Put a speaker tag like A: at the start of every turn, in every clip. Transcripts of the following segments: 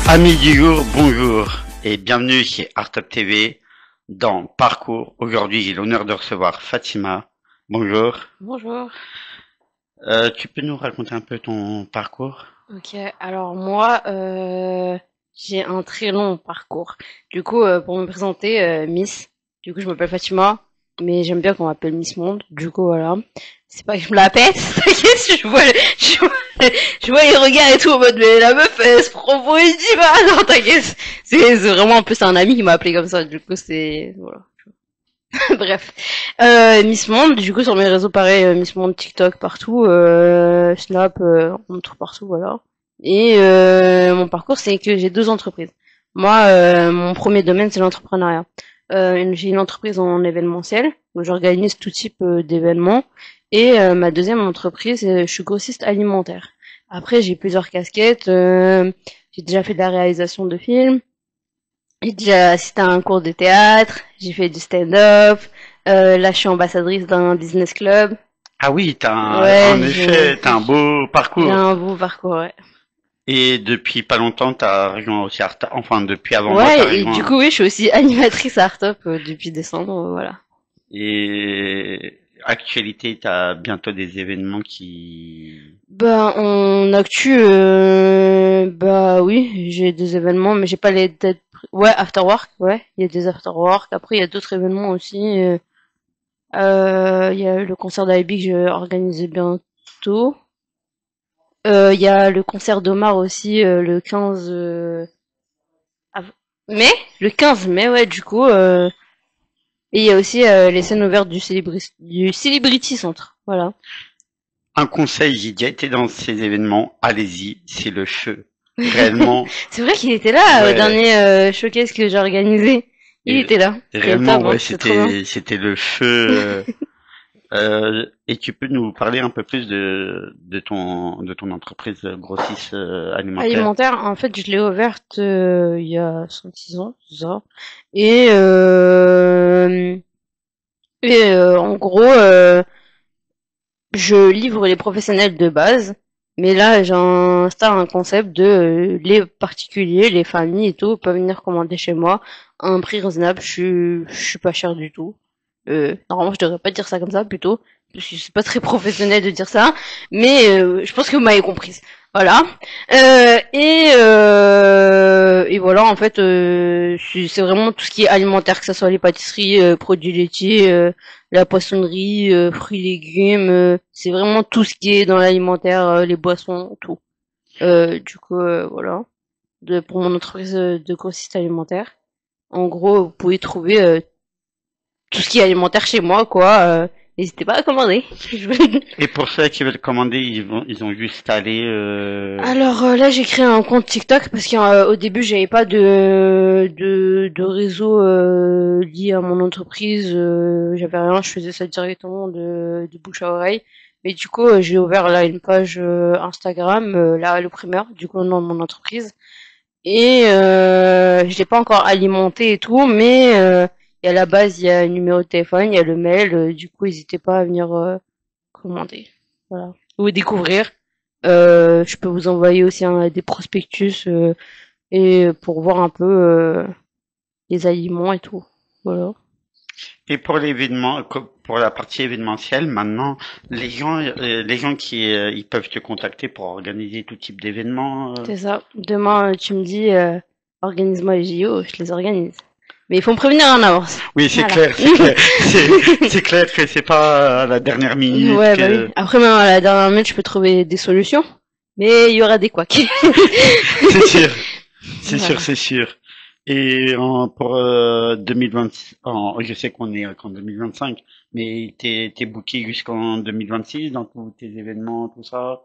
A: Amis du jour, bonjour et bienvenue chez Artop TV dans Parcours. Aujourd'hui, j'ai l'honneur de recevoir Fatima. Bonjour.
B: Bonjour.
A: Tu peux nous raconter un peu ton parcours?
B: Ok, alors moi, j'ai un très long parcours. Du coup, pour me présenter, Miss. Du coup, je m'appelle Fatima, mais j'aime bien qu'on m'appelle Miss Monde. Du coup, voilà. C'est pas que je me la pète, t'inquiète, je vois les regards et tout en mode, mais la meuf, elle se prend pour une diva. Non, t'inquiète. C'est vraiment un peu, c'est un ami qui m'a appelé comme ça. Du coup, c'est, voilà. Bref. Miss Monde, du coup, sur mes réseaux, pareil, Miss Monde, TikTok, partout, Snap, on me trouve partout, voilà. Et mon parcours, c'est que j'ai deux entreprises. Moi, mon premier domaine, c'est l'entrepreneuriat. J'ai une entreprise en événementiel, où j'organise tout type d'événements. Et ma deuxième entreprise, je suis grossiste alimentaire. Après, j'ai plusieurs casquettes. J'ai déjà fait de la réalisation de films. J'ai déjà assisté à un cours de théâtre, j'ai fait du stand-up, là je suis ambassadrice d'un business club.
A: Ah oui, en
B: Ouais,
A: effet, t'as un beau
B: j'ai
A: parcours.
B: un beau parcours, ouais.
A: Et depuis pas longtemps, t'as rejoint aussi Artop. Enfin, depuis avant moi, t'as
B: Ouais, et du
A: rejoint.
B: coup, oui, je suis aussi animatrice à Artop depuis décembre, voilà.
A: Et actualité, t'as bientôt des événements qui.
B: Bah, on actu, bah oui, j'ai des événements, mais j'ai pas les dates. Ouais, after work, ouais, il y a des after work. Après, il y a d'autres événements aussi. Il y a le concert d'Alibi que je vais organiser bientôt. Il y a le concert d'Omar aussi le 15 av- mai, le 15 mai, ouais, du coup. Et il y a aussi les scènes ouvertes du Celebrity Centre. Voilà.
A: Un conseil, j'ai déjà été dans ces événements. Allez-y, c'est le feu. Réellement,
B: C'est vrai qu'il était là au
A: ouais.
B: dernier showcase que j'ai organisé. Il
A: Et
B: était là. Il est
A: réellement,
B: top,
A: ouais,
B: hein, c'est trop bien.
A: c'était le feu. Et tu peux nous parler un peu plus de ton entreprise grossiste alimentaire?
B: Alimentaire, en fait, je l'ai ouverte il y a 5-6 ans, c'est ça. Et, en gros, je livre les professionnels de base, mais là j'installe un concept de les particuliers, les familles et tout peuvent venir commander chez moi à un prix raisonnable. Je suis pas cher du tout. Normalement je devrais pas dire ça comme ça plutôt, parce que c'est pas très professionnel de dire ça, mais je pense que vous m'avez comprise. Voilà. Et voilà, en fait, c'est vraiment tout ce qui est alimentaire, que ce soit les pâtisseries, produits laitiers, la poissonnerie, fruits, légumes, c'est vraiment tout ce qui est dans l'alimentaire, les boissons, tout. Du coup, voilà, pour mon entreprise de grossiste alimentaire. En gros, vous pouvez trouver tout ce qui est alimentaire chez moi, quoi. N'hésitez pas à commander.
A: Et pour ceux qui veulent commander, ils ont juste allé.
B: Alors là, j'ai créé un compte TikTok parce qu'au début, j'avais pas de réseau lié à mon entreprise. J'avais rien, je faisais ça directement de bouche à oreille. Mais du coup, j'ai ouvert là une page Instagram, là le primeur, du coup, le nom de mon entreprise. Et je l'ai pas encore alimenté et tout, mais et à la base, il y a un numéro de téléphone, il y a le mail. Du coup, n'hésitez pas à venir commander. Voilà. Ou découvrir. Je peux vous envoyer aussi des prospectus et pour voir un peu les aliments et tout. Voilà.
A: Et pour l'événement, pour la partie événementielle, maintenant, les gens qui ils peuvent te contacter pour organiser tout type d'événement.
B: C'est ça. Demain, tu me dis, organise-moi les JO, je les organise. Mais il faut me prévenir en avance.
A: Oui, c'est
B: Voilà.
A: clair, c'est clair. C'est clair que c'est pas à la dernière minute
B: Ouais, bah oui.
A: que.
B: Après, même à la dernière minute, je peux trouver des solutions. Mais il y aura des couacs.
A: C'est sûr, c'est sûr,
B: Voilà.
A: c'est sûr. Et pour 2020, je sais qu'on est qu'en 2025, mais t'es booké jusqu'en 2026 dans tous tes événements, tout ça.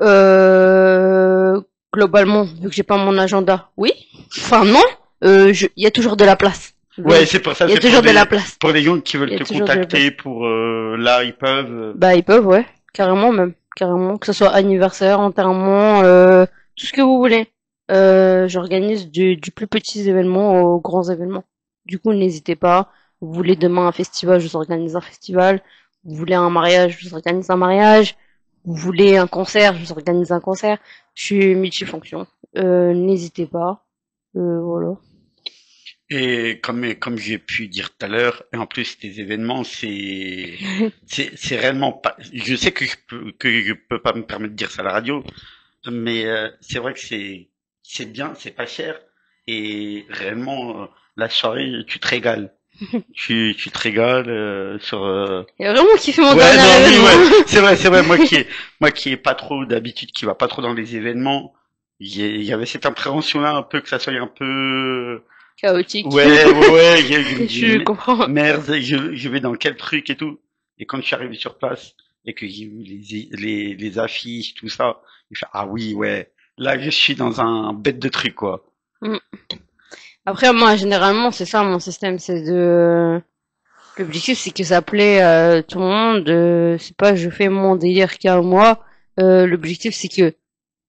B: Euh, Globalement, vu que j'ai pas mon agenda, oui. Enfin, non. Il y a toujours de la place.
A: Ouais,
B: Il
A: c'est pour ça,
B: y a
A: c'est
B: toujours de la place.
A: pour les gens qui
B: Il
A: veulent
B: y a
A: te
B: toujours de la
A: contacter
B: place.
A: pour là ils peuvent.
B: Bah, ils peuvent, ouais. Carrément, même. Carrément. Que ce soit anniversaire, enterrement, tout ce que vous voulez. J'organise du plus petits événements aux grands événements. Du coup, n'hésitez pas. Vous voulez demain un festival, je vous organise un festival. Vous voulez un mariage, je vous organise un mariage. Vous voulez un concert, je vous organise un concert. Je suis multifonction. n'hésitez pas. Voilà.
A: Et comme j'ai pu dire tout à l'heure, et en plus tes événements, c'est réellement pas. Je sais que je peux pas me permettre de dire ça à la radio, mais c'est vrai que c'est bien, c'est pas cher et réellement la soirée, tu te régales. Tu te régales sur.
B: Il a vraiment kiffé mon
A: Ouais,
B: dernier
A: non, oui, ouais,
B: événement.
A: c'est vrai. Moi qui ai pas trop d'habitude, qui va pas trop dans les événements, il y avait cette appréhension-là un peu que ça soit un peu.
B: Chaotique.
A: Ouais, je me dis,
B: Je comprends.
A: merde, je vais dans quel truc et tout. Et quand je suis arrivé sur place et que j'ai vu les affiches, tout ça, je fais, ah oui, ouais, là je suis dans un bête de truc, quoi.
B: Mm. Après, moi, généralement, c'est ça mon système, c'est de... L'objectif, c'est que ça plaît à tout le monde. C'est pas je fais mon délire qu'à moi. L'objectif, c'est que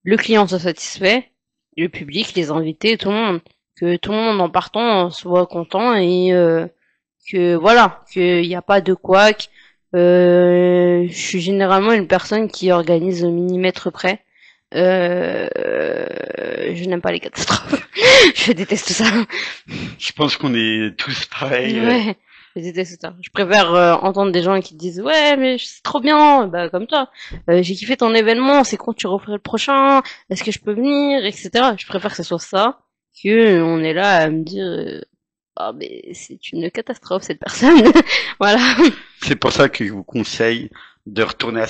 B: le client soit satisfait, le public, les invités, tout le monde. Que tout le monde en partant soit content et que voilà, qu'il n'y a pas de couac. Je suis généralement une personne qui organise au millimètre près. Je n'aime pas les catastrophes. Je déteste ça.
A: Je pense qu'on est tous pareils.
B: Ouais, je déteste ça. Je préfère entendre des gens qui disent ouais mais c'est trop bien, bah comme toi. J'ai kiffé ton événement, c'est quand tu referais le prochain, est-ce que je peux venir, etc. Je préfère que ce soit ça que on est là à me dire ah mais c'est une catastrophe cette personne. Voilà.
A: C'est pour ça que je vous conseille de retourner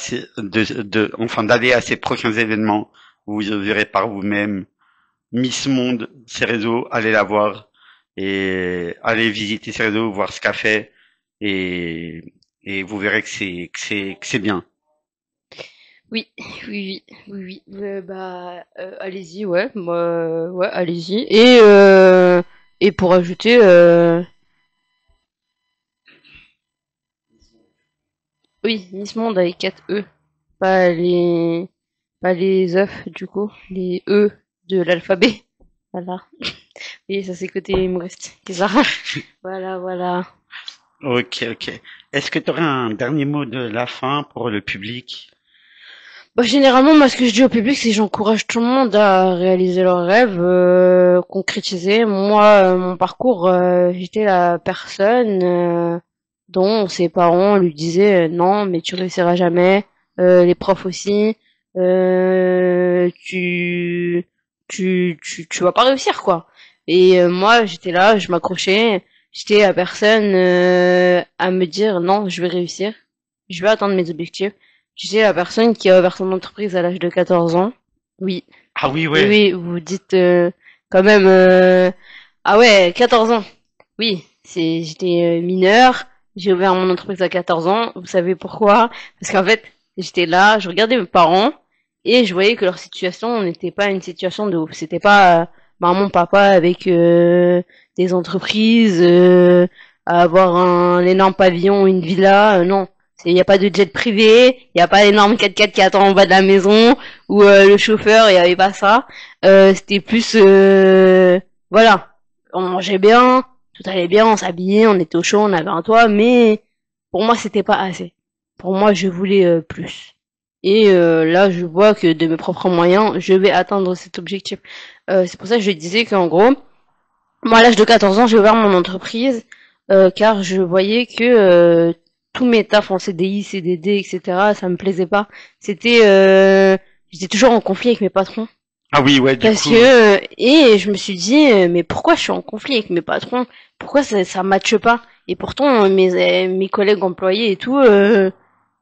A: enfin d'aller à ces prochains événements. Vous verrez par vous-même Miss Monde, ses réseaux, allez la voir et allez visiter ses réseaux, voir ce qu'elle fait et vous verrez que c'est bien.
B: Oui, oui. Bah allez-y, ouais, ouais, allez-y. Et pour ajouter oui, Miss Monde avec 4 E. Pas les, pas les œufs, du coup. Les E de l'alphabet. Voilà. Et ça, c'est côté humoriste. C'est ça. Voilà, voilà.
A: Ok. Est-ce que tu aurais un dernier mot de la fin pour le public?
B: Bah, généralement, moi, ce que je dis au public, c'est que j'encourage tout le monde à réaliser leurs rêves, concrétiser. Moi, mon parcours, j'étais la personne dont ses parents lui disaient non, mais tu réussiras jamais. Les profs aussi. Tu vas pas réussir, quoi. Et moi, j'étais là, je m'accrochais. J'étais la personne à me dire non, je vais réussir. Je vais atteindre mes objectifs. J'étais la personne qui a ouvert son entreprise à l'âge de 14 ans. Oui,
A: Ah oui,
B: oui,
A: ouais.
B: oui, vous dites quand même... Ah ouais, 14 ans. Oui, j'étais mineure, j'ai ouvert mon entreprise à 14 ans. Vous savez pourquoi? Parce qu'en fait, j'étais là, je regardais mes parents et je voyais que leur situation n'était pas une situation de ouf. C'était pas maman, papa avec des entreprises, à avoir un énorme pavillon, une villa, non. Il n'y a pas de jet privé, il n'y a pas d'énorme 4x4 qui attend en bas de la maison, ou le chauffeur, il n'y avait pas ça. C'était plus... voilà, on mangeait bien, tout allait bien, on s'habillait, on était au chaud, on avait un toit, mais pour moi, c'était pas assez. Pour moi, je voulais plus. Et là, je vois que de mes propres moyens, je vais atteindre cet objectif. C'est pour ça que je disais qu'en gros, moi, à l'âge de 14 ans, j'ai ouvert mon entreprise car je voyais que tous mes tafs en CDI, CDD, etc., ça me plaisait pas. C'était, j'étais toujours en conflit avec mes patrons.
A: Ah oui, ouais, du
B: Parce
A: coup.
B: que et je me suis dit mais pourquoi je suis en conflit avec mes patrons? Pourquoi ça matche pas? Et pourtant mes collègues employés et tout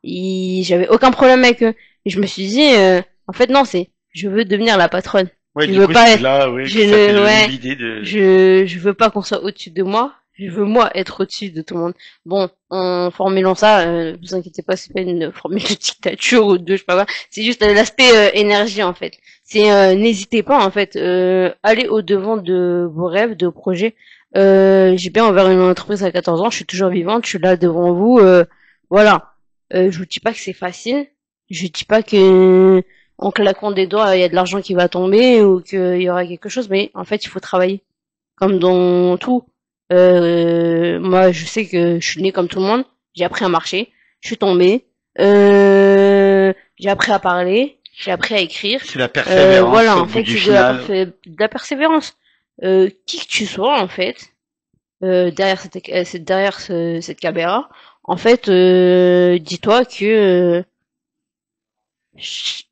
B: j'avais aucun problème avec eux. Et je me suis dit en fait non, c'est je veux devenir la patronne.
A: Ouais,
B: Je
A: du
B: veux
A: coup,
B: pas
A: c'est
B: être
A: là, ouais,
B: je
A: que ça t'est
B: ne
A: venu
B: ouais,
A: l'idée de.
B: je veux pas qu'on soit au-dessus de moi. Je veux moi être au-dessus de tout le monde. Bon, en formulant ça, vous inquiétez pas, c'est pas une formule de dictature ou de je sais pas quoi. C'est juste l'aspect énergie en fait. C'est n'hésitez pas en fait, allez au devant de vos rêves, de vos projets. J'ai bien ouvert une entreprise à 14 ans, je suis toujours vivante, je suis là devant vous. Voilà. Je vous dis pas que c'est facile. Je dis pas que en claquant des doigts, il y a de l'argent qui va tomber ou qu'il y aura quelque chose, mais en fait, il faut travailler comme dans tout. Moi, je sais que je suis née comme tout le monde. J'ai appris à marcher. Je suis tombée. J'ai appris à parler. j'ai appris à écrire.
A: C'est la persévérance
B: Voilà,
A: au
B: en
A: bout
B: fait,
A: du
B: c'est
A: final.
B: de la persévérance. Qui que tu sois, en fait, derrière cette caméra, en fait, dis-toi que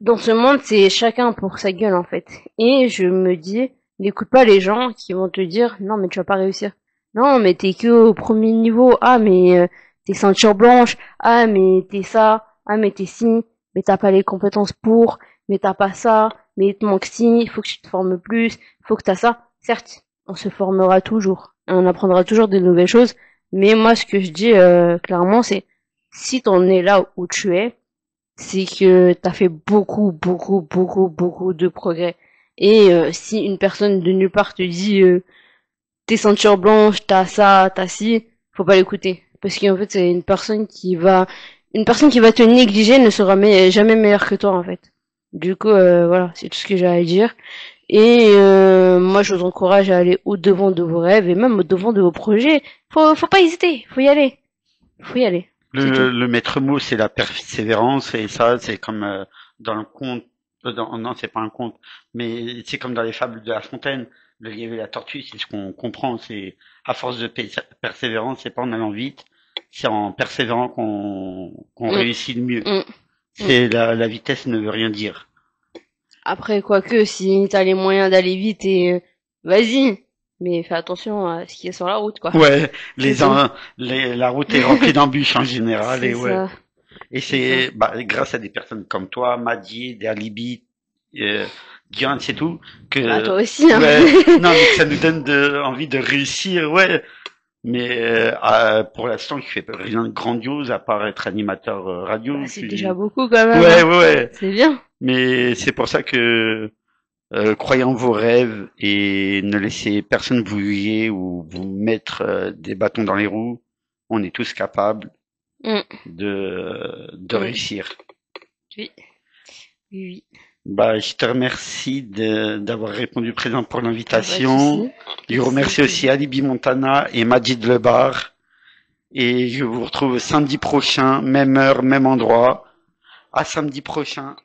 B: dans ce monde, c'est chacun pour sa gueule, en fait. Et je me dis, n'écoute pas les gens qui vont te dire, non, mais tu vas pas réussir. Non, mais t'es que au premier niveau. Ah, mais t'es ceinture blanche. Ah, mais t'es ça. Ah, mais t'es ci. Mais t'as pas les compétences pour. Mais t'as pas ça. Mais il te manque ci. Il faut que tu te formes plus. Il faut que t'as ça. Certes, on se formera toujours. On apprendra toujours de nouvelles choses. Mais moi, ce que je dis clairement, c'est si t'en es là où tu es, c'est que t'as fait beaucoup de progrès. Et si une personne de nulle part te dit t'es ceinture blanche, t'as ça, t'as ci, faut pas l'écouter. Parce qu'en fait, c'est une personne qui va te négliger ne sera jamais meilleure que toi, en fait. Du coup, voilà, c'est tout ce que j'ai à dire. Et moi, je vous encourage à aller au-devant de vos rêves et même au-devant de vos projets. Faut pas hésiter, faut y aller. Faut y aller. C'est tout.
A: Le maître mot, c'est la persévérance, et ça, c'est comme dans le conte. Non, c'est pas un conte, mais c'est comme dans les fables de La Fontaine. Le lièvre et la tortue, c'est ce qu'on comprend. C'est à force de persévérance, c'est pas en allant vite, c'est en persévérant qu'on
B: Mm,
A: réussit le mieux.
B: mm, mm.
A: C'est la vitesse ne veut rien dire.
B: Après, quoique, si t'as les moyens d'aller vite et vas-y. Mais fais attention à ce qui est sur la route, quoi.
A: Ouais,
B: C'est tout.
A: la route est remplie d'embûches en général,
B: C'est
A: et ouais.
B: ça.
A: Et
B: C'est ça.
A: c'est bah, grâce à des personnes comme toi, Maddy, des Alibi, euh, Guillaume, c'est tout,
B: Bah,
A: que
B: toi aussi, hein.
A: ouais, non, mais que ça nous donne envie de réussir, ouais. Mais pour l'instant, je fais rien de grandiose à part être animateur
B: Bah,
A: radio.
B: c'est déjà beaucoup, quand même,
A: Ouais,
B: hein.
A: ouais, ouais.
B: C'est bien.
A: Mais c'est pour ça que croyez en vos rêves et ne laissez personne vous huer ou vous mettre des bâtons dans les roues. On est tous capables
B: Mm,
A: de
B: mm.
A: réussir.
B: Oui, oui, oui.
A: Bah, je te remercie d'avoir répondu présent pour
B: Ah, pas de
A: l'invitation.
B: souci.
A: Je
B: C'est un
A: remercie aussi
B: plaisir.
A: Alibi Montana et Majid Lebar. Et je vous retrouve samedi prochain, même heure, même endroit. À samedi prochain.